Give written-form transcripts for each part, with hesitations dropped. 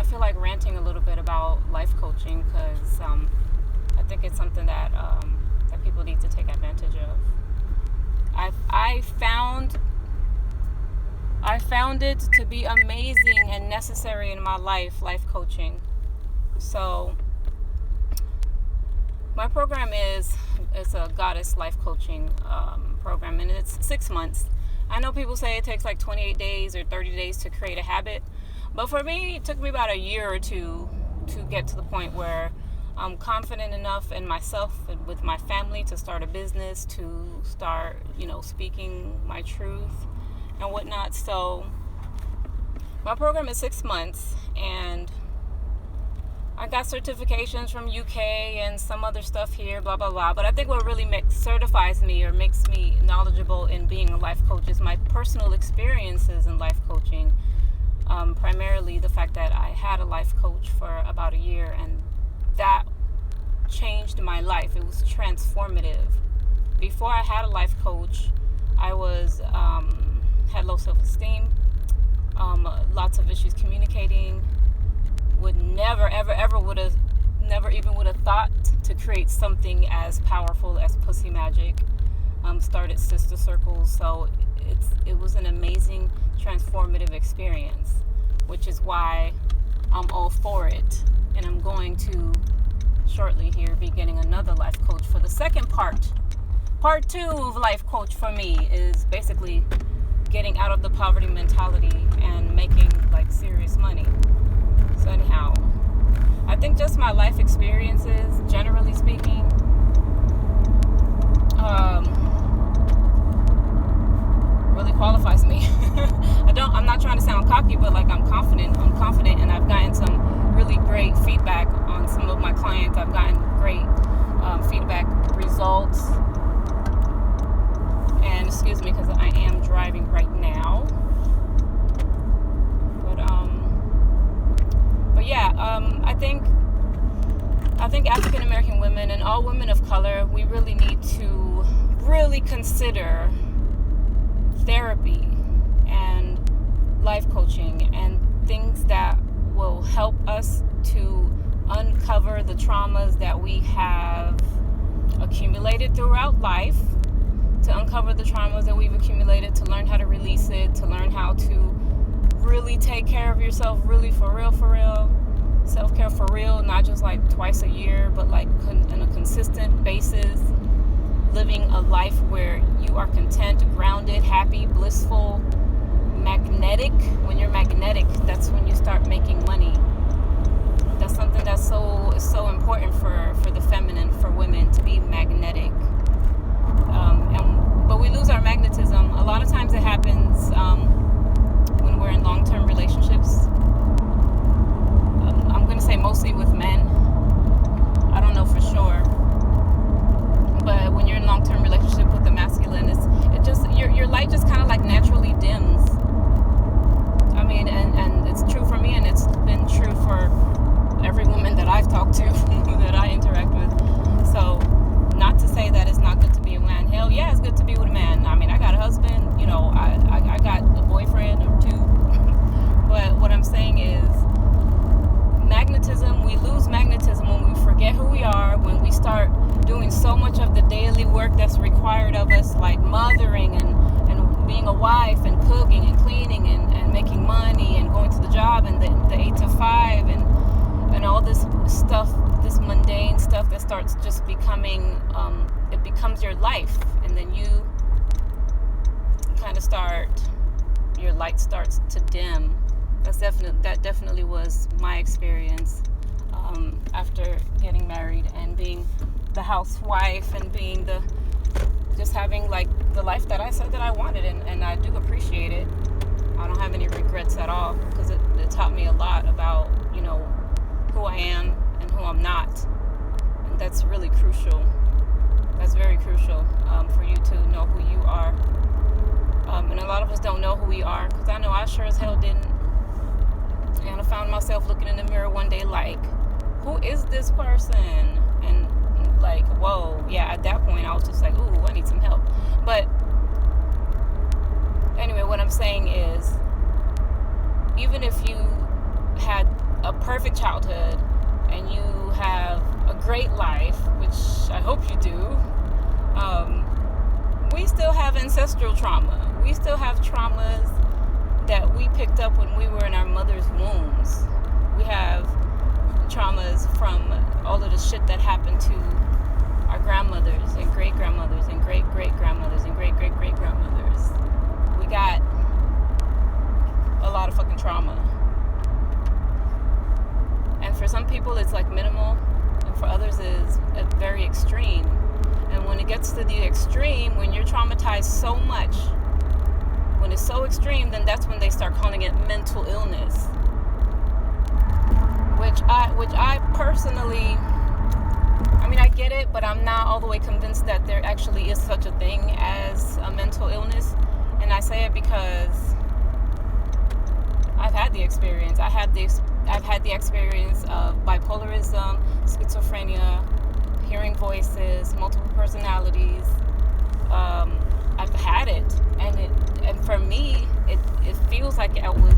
feel like ranting a little bit about life coaching because I think it's something that people need to take advantage of. I found it to be amazing and necessary in my life coaching. So my program it's a goddess life coaching program, and it's 6 months. I know people say it takes like 28 days or 30 days to create a habit, but for me, it took me about a year or two to get to the point where I'm confident enough in myself and with my family to start a business, to start, speaking my truth and whatnot. So my program is 6 months, and I got certifications from UK and some other stuff here, blah, blah, blah. But I think what really certifies me or makes me knowledgeable in being a life coach is my personal experiences in life coaching. Primarily the fact that I had a life coach for about a year, and that changed my life. It was transformative. Before I had a life coach, I had low self-esteem, lots of issues communicating, would never even would have thought to create something as powerful as Pussy Magic. Started sister circles, so it was an amazing transformative experience, which is why I'm all for it. And I'm going to shortly here be getting another life coach for the second part. Part 2 of life coach for me is basically getting out of the poverty mentality and making like serious money. So anyhow, I think just my life experiences, generally speaking, really qualifies me. I'm not trying to sound cocky, but like I'm confident, and I've gotten some really great feedback on some of my clients. I've gotten great feedback results. And excuse me, because I am driving right now. But yeah, I think African American women and all women of color, we really need to really consider therapy and life coaching and things that will help us to uncover the traumas that we have accumulated throughout life, to uncover the traumas that we've accumulated, to learn how to release it, to learn how to really take care of yourself, really for real. Self-care for real, not just like twice a year, but like on a consistent basis, living a life where you are content, grounded, happy, blissful, magnetic. When you're magnetic, that's when you start making money. That's something that's so important for the feminine, for women, to be magnetic. But we lose our magnetism. A lot of times it happens when we're in long-term relationships. I'm going to say mostly with men. I don't know for sure. But when you're in long-term relationship with the masculine, it just your light just kind of like naturally dims. I mean, and it's true for me, and it's been true for every woman that I've talked to, that I interact with. So, not to say that it's not good to be a man. Hell yeah, it's good to be with a man. I mean, I got a husband, I got a boyfriend or two. But what I'm saying is, magnetism, we lose magnetism when we forget who we are, when we start doing so much of the daily work that's required of us, like mothering and being a wife and cooking and cleaning and making money and going to the job and the 8 to 5 and all this stuff, this mundane stuff that starts just becoming, it becomes your life, and then you kind of your light starts to dim. That definitely was my experience after getting married and being the housewife and being just having like the life that I said that I wanted, and I do appreciate it. I don't have any regrets at all, because it taught me a lot about who I am and who I'm not, and that's really crucial. That's very crucial for you to know who you are, and a lot of us don't know who we are, because I know I sure as hell didn't. And I found myself looking in the mirror one day like, who is this person? And like, whoa, yeah, at that point I was just like, ooh, I need some help. But anyway, what I'm saying is, even if you had perfect childhood and you have a great life, which I hope you do, we still have ancestral trauma. We still have traumas that we picked up when we were in our mother's wombs. We have traumas from all of the shit that happened to our grandmothers and great-grandmothers and great-great-grandmothers and great-great-great-grandmothers. We got a lot of fucking trauma. And for some people it's like minimal, and for others it's very extreme. And when it gets to the extreme, when you're traumatized so much, when it's so extreme, then that's when they start calling it mental illness. Which I personally, I mean, I get it, but I'm not all the way convinced that there actually is such a thing as a mental illness. And I say it because I've had the experience. I've had the experience of bipolarism, schizophrenia, hearing voices, multiple personalities. I've had it, and for me, it feels like I was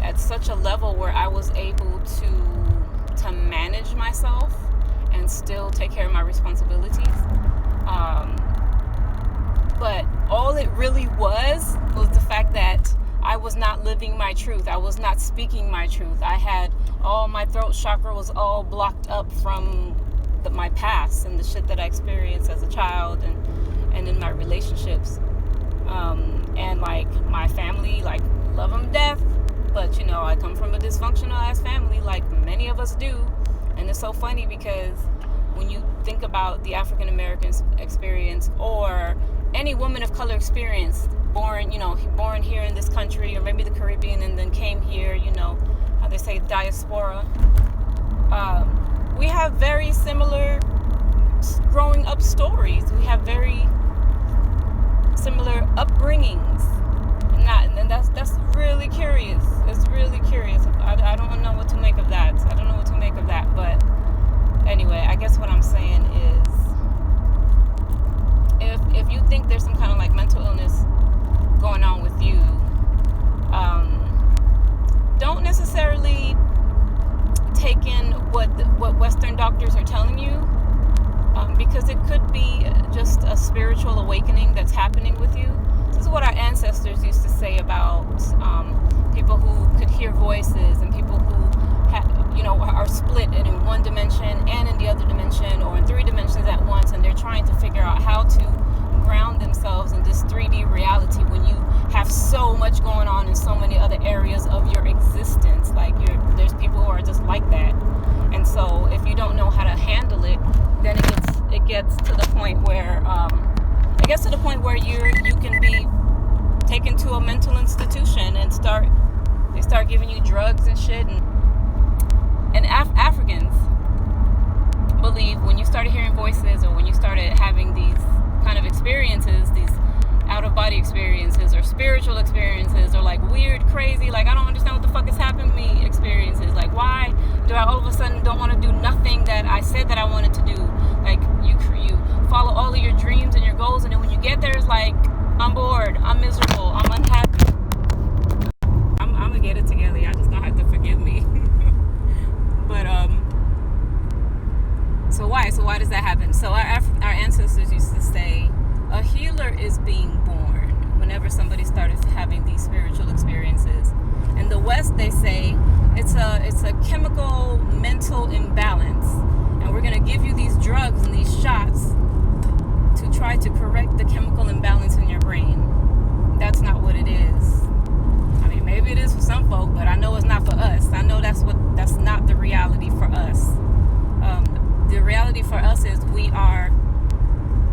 at such a level where I was able to manage myself and still take care of my responsibilities. But all it really was the fact that I was not living my truth. I was not speaking my truth. I had all my throat chakra was all blocked up from my past and the shit that I experienced as a child and in my relationships. And like my family, like love them to death, but you know, I come from a dysfunctional ass family like many of us do. And it's so funny because when you think about the African American experience or any woman of color experience, born here in this country, or maybe the Caribbean and then came here, you know, how they say diaspora, we have very similar growing up stories. We have very similar upbringings, and that's really curious. It's really curious. I don't know what to make of that. But anyway, I guess what I'm saying is, if you think there's some kind of like mental illness going on with you, don't necessarily take in what Western doctors are telling you, because it could be just a spiritual awakening that's happening with you. This is what our ancestors used to say about people who could hear voices and people who are split in one dimension and in the other dimension, or in 3 dimensions at once, and they're trying to figure out how to ground themselves in this 3D reality when you have so much going on in so many other areas of your existence. Like there's people who are just like that, and so if you don't know how to handle it, then it gets to the point where you can be taken to a mental institution and they start giving you drugs and shit. And Africans believe when you started hearing voices, or when you started having these kind of experiences, these out-of-body experiences or spiritual experiences, or like weird, crazy, like I don't understand what the fuck is happening to me experiences. Like, why do I all of a sudden don't want to do nothing that I said that I wanted to do? Like you follow all of your dreams and your goals, and then when you get there, it's like, I'm bored, I'm miserable, I'm unhappy. I'm gonna get it together. I just don't have to forgive me. But so why does that happen? So our ancestors used to say a healer is being born whenever somebody started having these spiritual experiences. In the West, they say it's a chemical mental imbalance, and we're gonna give you these drugs and these shots to try to correct the chemical imbalance in your brain. That's not what it is. I mean, maybe it is for some folk, but I know it's not for us. I know that's not the reality for us. The reality for us is we are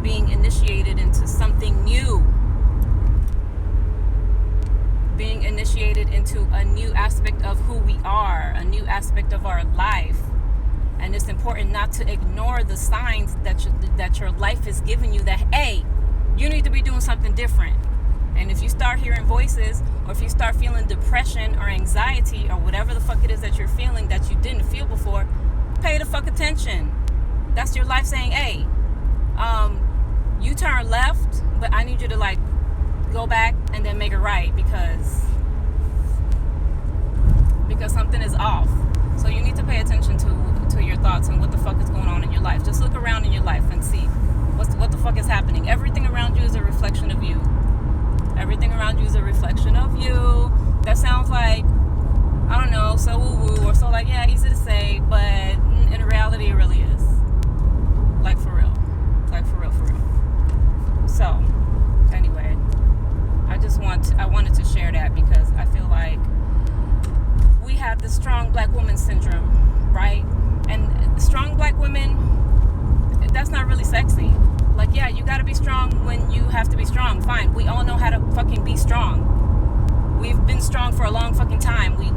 being initiated into something new. Being initiated into a new aspect of who we are, a new aspect of our life. And it's important not to ignore the signs that your life is giving you, that, hey, you need to be doing something different. And if you start hearing voices, or if you start feeling depression or anxiety or whatever the fuck it is that you're feeling that you didn't feel before, pay the fuck attention. That's your life saying, hey, you turn left, but I need you to like go back and then make it right because something is off. So you need to pay attention to your thoughts and what the fuck is going on in your life. Just look around in your life and see what the fuck is happening. Everything around you is a reflection of you. Everything around you is a reflection of you. That sounds like, I don't know, so woo-woo or so like, yeah, easy to say, but in reality it really is. Like for real. Like for real, for real. So, anyway, I wanted to share that because I feel like we have the strong black woman syndrome, right? And strong black women, that's not really sexy. Like, yeah, you gotta be strong when you have to be strong. Fine, we all know how to fucking be strong. We've been strong for a long fucking time. We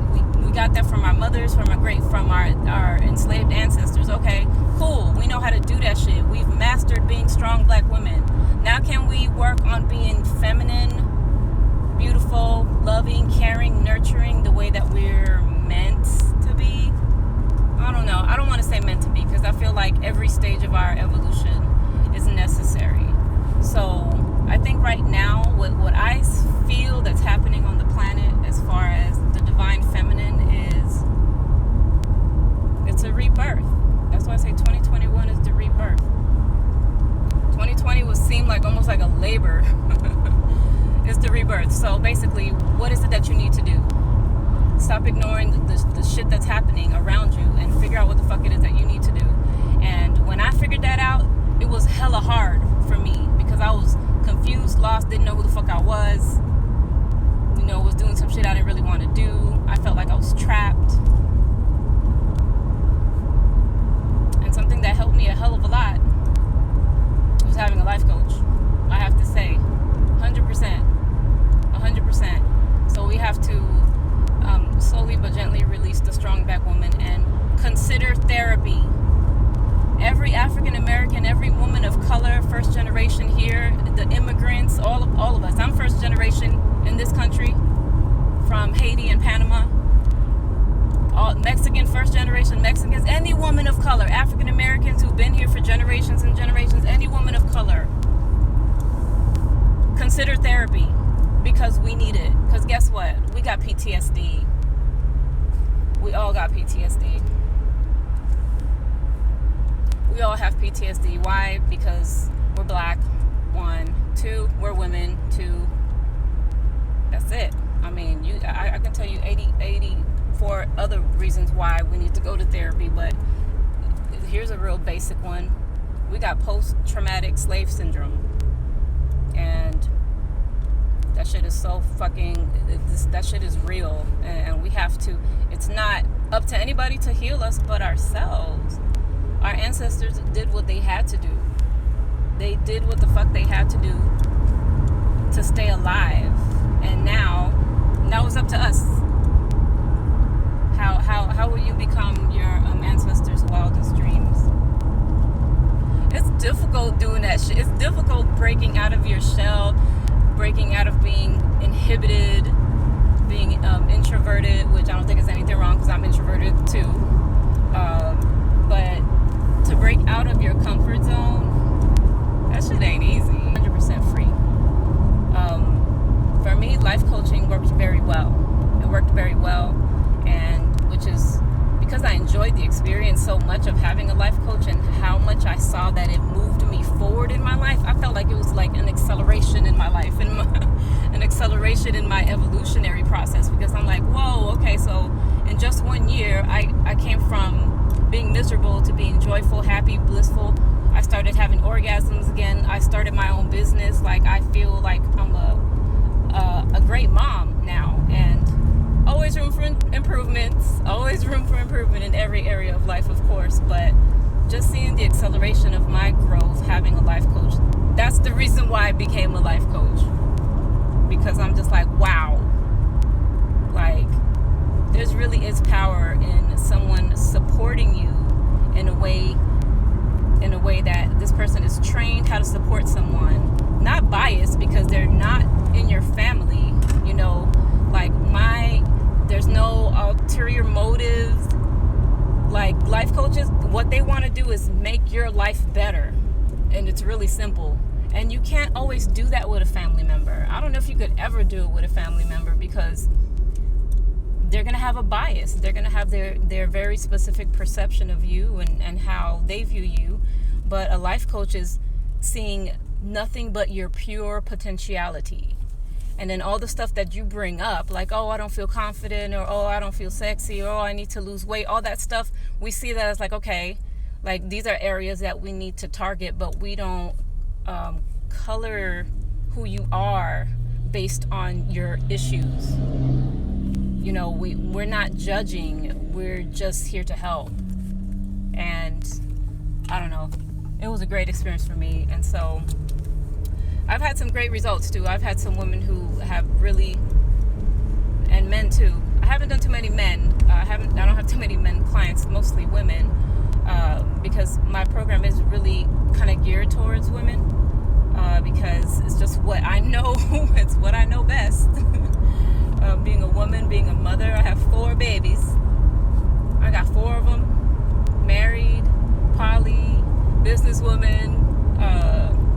got that from our mothers, from our enslaved ancestors. Okay, cool. We know how to do that shit. We've mastered being strong black women. Now can we work on being feminine, beautiful, loving, caring, nurturing the way that we're meant to be? I don't know. I don't want to say meant to be because I feel like every stage of our evolution is necessary. So I think right now what I feel that's happening on the planet as far as the divine feminine is, it's a rebirth. That's why I say 2021 is the rebirth. 2020 seemed like almost like a labor. It's the rebirth. So basically, what is it that you need to do? Stop ignoring the shit that's happening around you and figure out what the fuck it is that you need to do. And when I figured that out, it was hella hard for me because I was confused, lost, didn't know who the fuck I was. Was doing some shit I didn't really want to do. I felt like I was trapped. And something that helped me a hell of a lot was having a life coach. I have to say, 100%. So we have to slowly but gently release the strong black woman and consider therapy. Every African American, every woman of color, first generation here, the immigrants, all of us. I'm first generation in this country from Haiti and Panama. All Mexican, first generation Mexicans, any woman of color, African Americans who've been here for generations and generations, any woman of color, consider therapy because we need it. Because guess what? We got PTSD. We all got PTSD. We all have PTSD. Why? Because we're black. 1, 2, we're women. 2, that's it. I mean, I can tell you 84 other reasons why we need to go to therapy, but here's a real basic one. We got post-traumatic slave syndrome. And that shit is so that shit is real. And we have to, it's not up to anybody to heal us but ourselves. Our ancestors did what they had to do. They did what the fuck they had to do to stay alive. And now it's up to us. How will you become your ancestors' wildest dreams? It's difficult doing that shit. It's difficult breaking out of your shell, breaking out of being inhibited, being introverted, which I don't think is anything wrong because I'm introverted too. But to break out of your comfort zone, that shit ain't easy. 100% free. For me, life coaching worked very well. It worked very well, and which is because I enjoyed the experience so much of having a life coach and how much I saw that it moved me forward in my life. I felt like it was like an acceleration in my life and an acceleration in my evolutionary process because I'm like, whoa, okay, so in just 1 year, I came from being miserable to being joyful, happy, blissful. I started having orgasms again. I started my own business. Like, I feel like I'm a great mom now, and always room for improvements, always room for improvement in every area of life, of course, but just seeing the acceleration of my growth having a life coach, that's the reason why I became a life coach, because I'm just like, wow, like, there's really is power in someone supporting you in a way that this person is trained how to support someone, not biased because they're not in your family, you know, like there's no ulterior motives. Like, life coaches, what they want to do is make your life better, and it's really simple. And you can't always do that with a family member. I don't know if you could ever do it with a family member because they're going to have a bias. They're going to have their very specific perception of you and how they view you. But a life coach is seeing nothing but your pure potentiality. And then all the stuff that you bring up, like, oh, I don't feel confident, or oh, I don't feel sexy, or oh, I need to lose weight, all that stuff, we see that as like, okay, like these are areas that we need to target, but we don't color who you are based on your issues. You know, we're not judging, we're just here to help. And I don't know, it was a great experience for me. And so I've had some great results too. I've had some women who have really, and men too. I haven't done too many men. I don't have too many men clients, mostly women, because my program is really kind of geared towards women, because it's just what I know. It's what I know best. Being a woman, being a mother. I have 4 babies. I got 4 of them. Married, poly, businesswoman.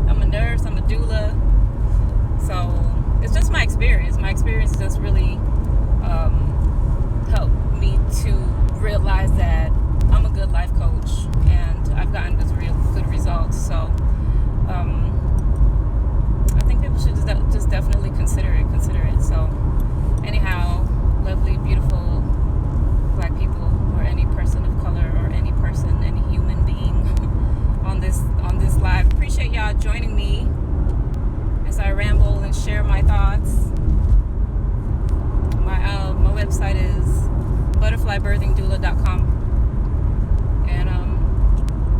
I'm a nurse. I'm a doula. So it's just my experience. My experience just really helped me to realize that I'm a good life coach, and I've gotten good results. So I think people should just definitely consider it. So anyhow, lovely, beautiful Black people, or any person of color, or any person, any human being on this live. Appreciate y'all joining me as I ramble and share my thoughts. My website is butterflybirthingdoula.com, and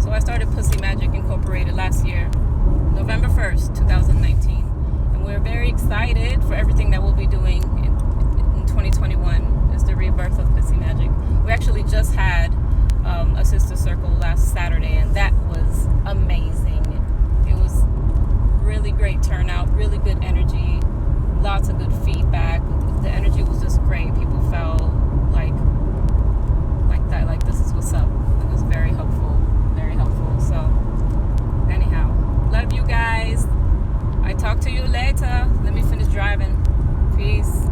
so I started Pussy Magic Incorporated last year, November 1st, 2019, and we're very excited for everything that we'll be doing in 2021. Is the rebirth of Pussy Magic. We actually just had a sister circle last Saturday, and that was amazing. It was really great turnout, really good energy, lots of good feedback. The energy was just great. People felt like that, like this is what's up. It was very helpful, very helpful. So anyhow, love you guys. I talk to you later. Let me finish driving. Peace.